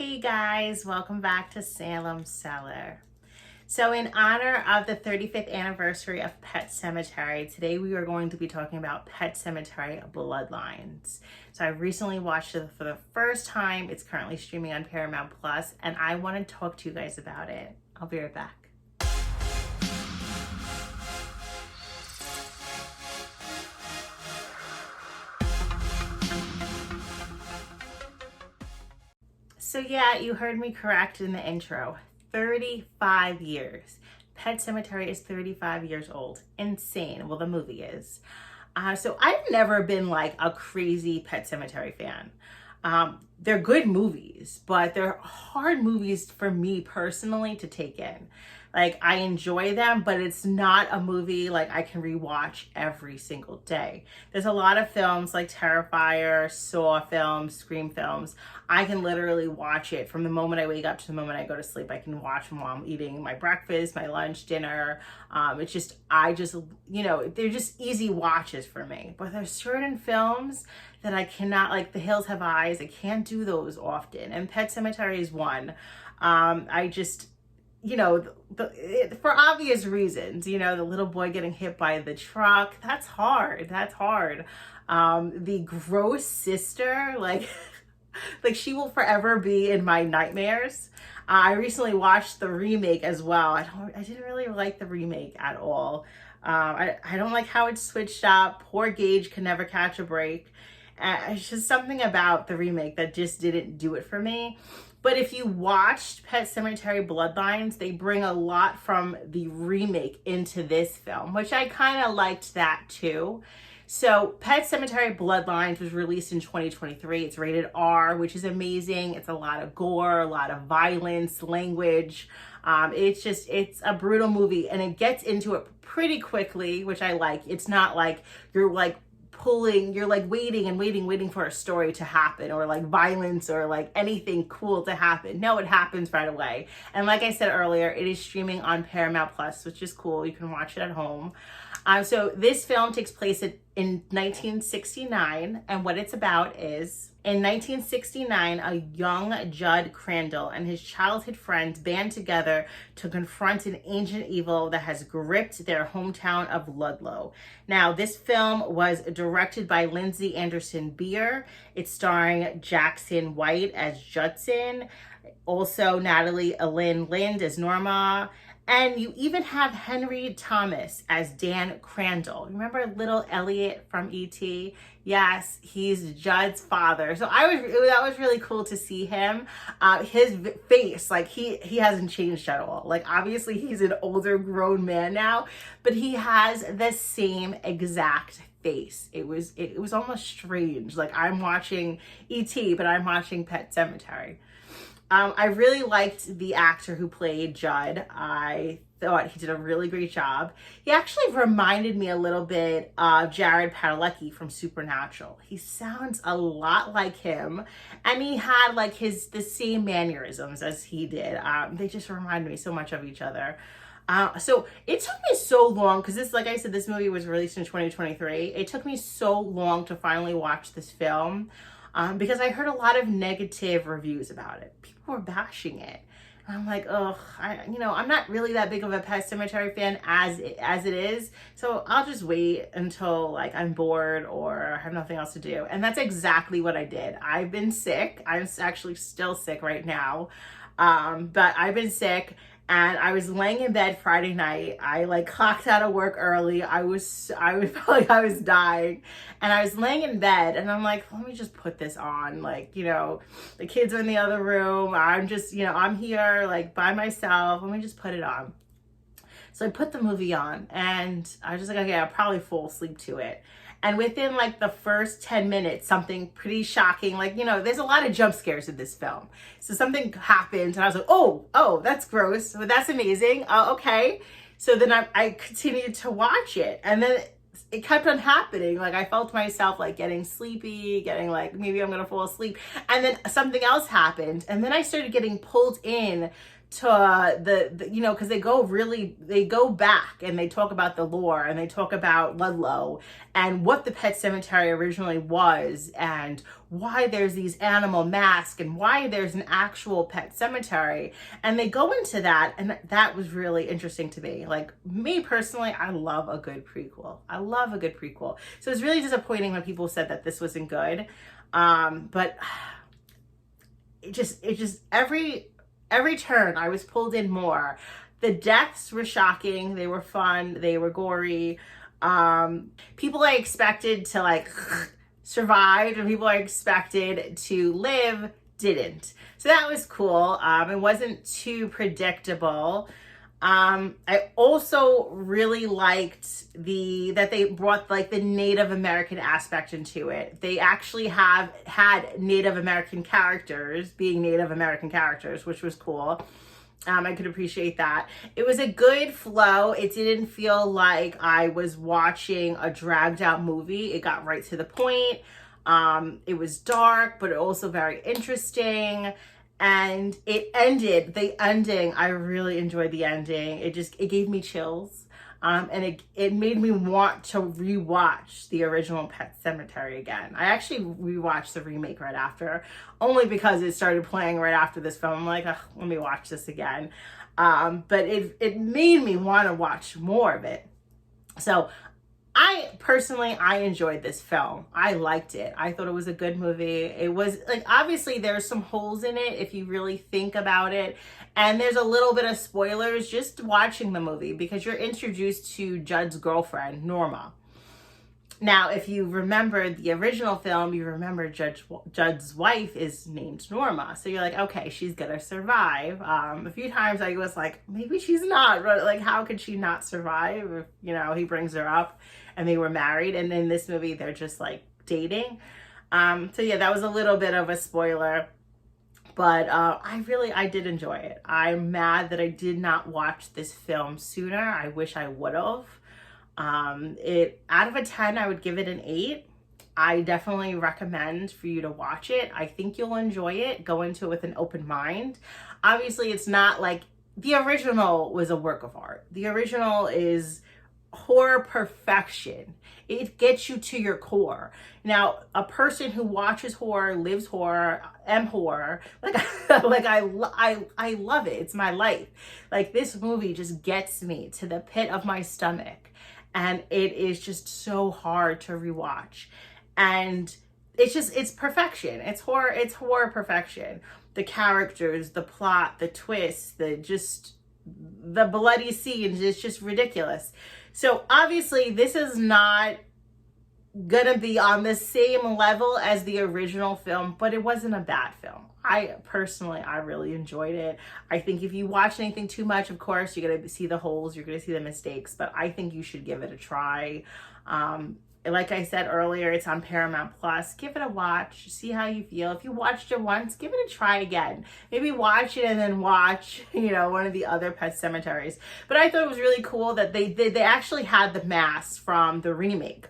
Hey guys, welcome back to Salem, Cellar. So in honor of the 35th anniversary of Pet Sematary, today we are going to be talking about Pet Sematary Bloodlines. So I recently watched it for the first time. It's currently streaming on Paramount Plus, and I want to talk to you guys about it. I'll be right back. So yeah, you heard me correct in the intro. 35 years. Pet Sematary is 35 years old. Insane. Well, the movie is. So I've never been like a crazy Pet Sematary fan. They're good movies, but they're hard movies for me personally to take in. Like, I enjoy them, but it's not a movie like I can rewatch every single day. There's a lot of films like Terrifier, Saw films, Scream films. I can literally watch it from the moment I wake up to the moment I go to sleep. I can watch them while I'm eating my breakfast, my lunch, dinner. They're just easy watches for me. But there's certain films that I cannot, like The Hills Have Eyes. I can't do those often. And Pet Sematary is one. For obvious reasons, the little boy getting hit by the truck, that's hard. The gross sister, like she will forever be in my nightmares. I recently watched the remake as well. I didn't really like the remake at all. I don't like how it's switched up. Poor Gage can never catch a break. It's just something about the remake that just didn't do it for me. But if you watched Pet Sematary Bloodlines, they bring a lot from the remake into this film, which I kind of liked that too. So Pet Sematary Bloodlines was released in 2023. It's rated R, which is amazing. It's a lot of gore, a lot of violence, language. It's a brutal movie, and it gets into it pretty quickly, which I like. It's not like you're waiting for a story to happen, or like violence, or like anything cool to happen. No, it happens right away. And like I said earlier, it is streaming on Paramount Plus, which is cool. You can watch it at home. So this film takes place in 1969, and what it's about is, in 1969, a young Jud Crandall and his childhood friends band together to confront an ancient evil that has gripped their hometown of Ludlow. Now, this film was directed by Lindsay Anderson Beer. It's starring Jackson White as Judson, also Natalie Alyn Lind as Norma, and you even have Henry Thomas as Dan Crandall. Remember little Elliot from E.T.? Yes, he's Jud's father. So that was really cool to see him. His face, like he hasn't changed at all. Like, obviously he's an older grown man now, but he has the same exact face. It was almost strange. Like, I'm watching E.T., but I'm watching Pet Sematary. I really liked the actor who played Jud. I thought he did a really great job. He actually reminded me a little bit of Jared Padalecki from Supernatural. He sounds a lot like him, and he had like the same mannerisms as he did. They just reminded me so much of each other. So it took me so long, because like I said, this movie was released in 2023. It took me so long to finally watch this film. Because I heard a lot of negative reviews about it. People were bashing it. And I'm like, I'm not really that big of a Pet Sematary fan as it is. So I'll just wait until like I'm bored or have nothing else to do. And that's exactly what I did. I've been sick. I'm actually still sick right now. But I've been sick. And I was laying in bed Friday night. I like clocked out of work early. I felt like I was dying. And I was laying in bed, and I'm like, let me just put this on. Like, the kids are in the other room. I'm just, I'm here like by myself. Let me just put it on. So I put the movie on, and I was just like, okay, I'll probably fall asleep to it. And within like the first 10 minutes, something pretty shocking, like, there's a lot of jump scares in this film. So something happened, and I was like, oh, that's gross, but that's amazing. Okay. So then I continued to watch it, and then it kept on happening. Like, I felt myself like getting sleepy, getting like, maybe I'm going to fall asleep. And then something else happened. And then I started getting pulled in to the you know, because they go back and they talk about the lore, and they talk about Ludlow and what the Pet Sematary originally was, and why there's these animal masks, and why there's an actual pet cemetery, and they go into that, and that was really interesting to me. Like, me personally, I love a good prequel. I love a good prequel. So it's really disappointing when people said that this wasn't good, but it just every turn I was pulled in more. The deaths were shocking, they were fun, they were gory. People I expected to like survive, and people I expected to live didn't. So that was cool. It wasn't too predictable. I also really liked that they brought like the Native American aspect into it. They actually had Native American characters being Native American characters, which was cool. I could appreciate that. It was a good flow. It didn't feel like I was watching a dragged out movie. It got right to the point. It was dark, but also very interesting. And it ended, the ending, I really enjoyed the ending. It gave me chills. And it made me want to rewatch the original Pet Sematary again. I actually rewatched the remake right after, only because it started playing right after this film. I'm like, let me watch this again. But it made me want to watch more of it. So I enjoyed this film. I liked it. I thought it was a good movie. It was like, obviously there's some holes in it if you really think about it. And there's a little bit of spoilers just watching the movie, because you're introduced to Jud's girlfriend, Norma. Now, if you remember the original film, you remember Jud's wife is named Norma. So you're like, okay, she's gonna survive. A few times I was like, maybe she's not. Like, how could she not survive if, you know, he brings her up and they were married, and in this movie they're just like dating. So yeah, that was a little bit of a spoiler. But I did enjoy it. I'm mad that I did not watch this film sooner. I wish I would have. Out of a 10, I would give it an 8. I definitely recommend for you to watch it. I think you'll enjoy it. Go into it with an open mind. Obviously, it's not like the original was a work of art. The original is horror perfection. It gets you to your core. Now, a person who watches horror, lives horror, horror, like I love it. It's my life. Like, this movie just gets me to the pit of my stomach, and it is just so hard to rewatch. And it's perfection. It's horror perfection. The characters, the plot, the twists, the bloody scenes, it's just ridiculous. So obviously this is not gonna be on the same level as the original film, but it wasn't a bad film. I really enjoyed it. I think if you watch anything too much, of course, you're gonna see the holes, you're gonna see the mistakes, but I think you should give it a try. Like I said earlier, it's on Paramount Plus. Give it a watch, see how you feel. If you watched it once, give it a try again. Maybe watch it and then watch, you know, one of the other Pet Semataries. But I thought it was really cool that they actually had the masks from the remake.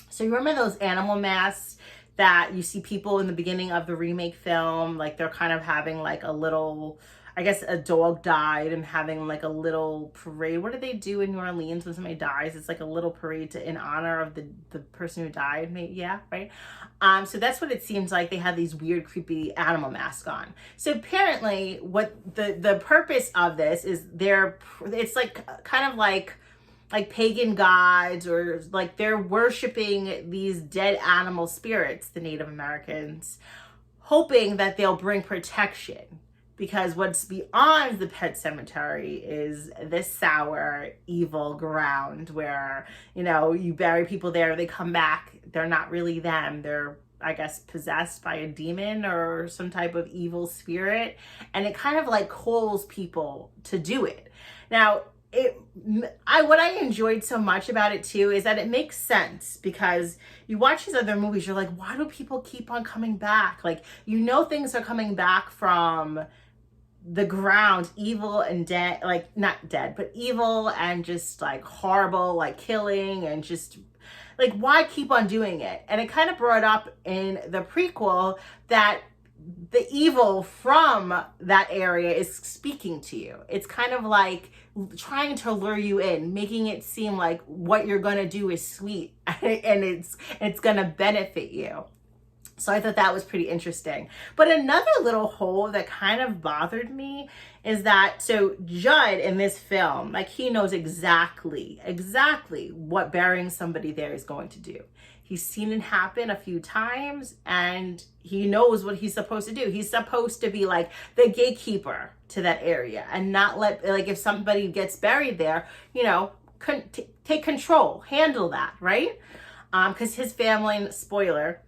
So you remember those animal masks that you see people in the beginning of the remake film, like they're kind of having like a little, I guess a dog died and having like a little parade. What do they do in New Orleans when somebody dies? It's like a little parade in honor of the person who died. Maybe, yeah, right? So that's what it seems like. They have these weird, creepy animal masks on. So apparently what the purpose of this is it's like kind of like pagan gods, or like they're worshiping these dead animal spirits, the Native Americans, hoping that they'll bring protection. Because what's beyond the Pet Sematary is this sour, evil ground where, you know, you bury people there, they come back, they're not really them. They're, I guess, possessed by a demon or some type of evil spirit. And it kind of like calls people to do it. Now, what I enjoyed so much about it too is that it makes sense, because you watch these other movies, you're like, why do people keep on coming back? Like, you know, things are coming back from the ground, evil and dead, like not dead, but evil and just like horrible, like killing, and just like, why keep on doing it? And it kind of brought up in the prequel that the evil from that area is speaking to you. It's kind of like trying to lure you in, making it seem like what you're going to do is sweet and it's going to benefit you. So I thought that was pretty interesting. But another little hole that kind of bothered me is that, so Jud in this film, like, he knows exactly what burying somebody there is going to do. He's seen it happen a few times and he knows what he's supposed to do. He's supposed to be like the gatekeeper to that area and not let, like, if somebody gets buried there, you know, take control, handle that, right? Because his family, spoiler,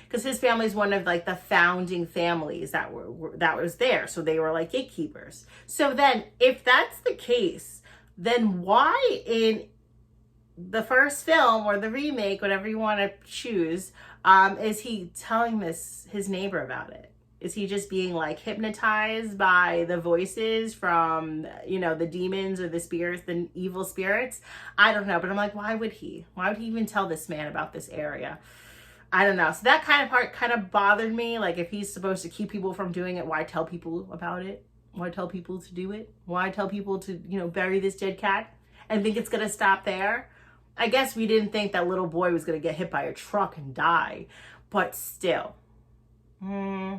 because his family is one of like the founding families that was there. So they were like gatekeepers. So then if that's the case, then why in the first film or the remake, whatever you want to choose, is he telling his neighbor about it? Is he just being like hypnotized by the voices from, you know, the demons or the spirits, the evil spirits? I don't know, but I'm like, why would he even tell this man about this area? I don't know. So that kind of part kind of bothered me. Like, if he's supposed to keep people from doing it, why tell people about it? Why tell people to do it? Why tell people to, you know, bury this dead cat and think it's going to stop there? I guess we didn't think that little boy was going to get hit by a truck and die, but still, a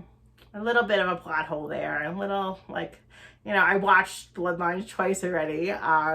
little bit of a plot hole there. A little, like, you know, I watched Bloodlines twice already.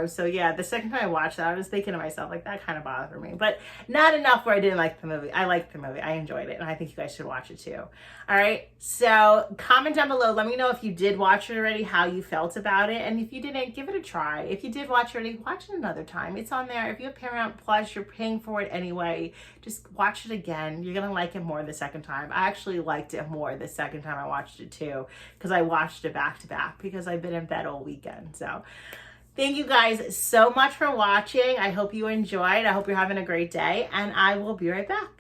So yeah, the second time I watched that, I was thinking to myself, like, that kind of bothered me, but not enough where I didn't like the movie. I liked the movie. I enjoyed it. And I think you guys should watch it too. All right. So comment down below. Let me know if you did watch it already, how you felt about it. And if you didn't, give it a try. If you did watch it already, watch it another time. It's on there. If you have Paramount Plus, you're paying for it anyway. Just watch it again. You're going to like it more the second time. I actually liked it more the second time I watched it too, because I watched it back to back because I've been in bed all weekend. So thank you guys so much for watching. I hope you enjoyed. I hope you're having a great day, and I will be right back.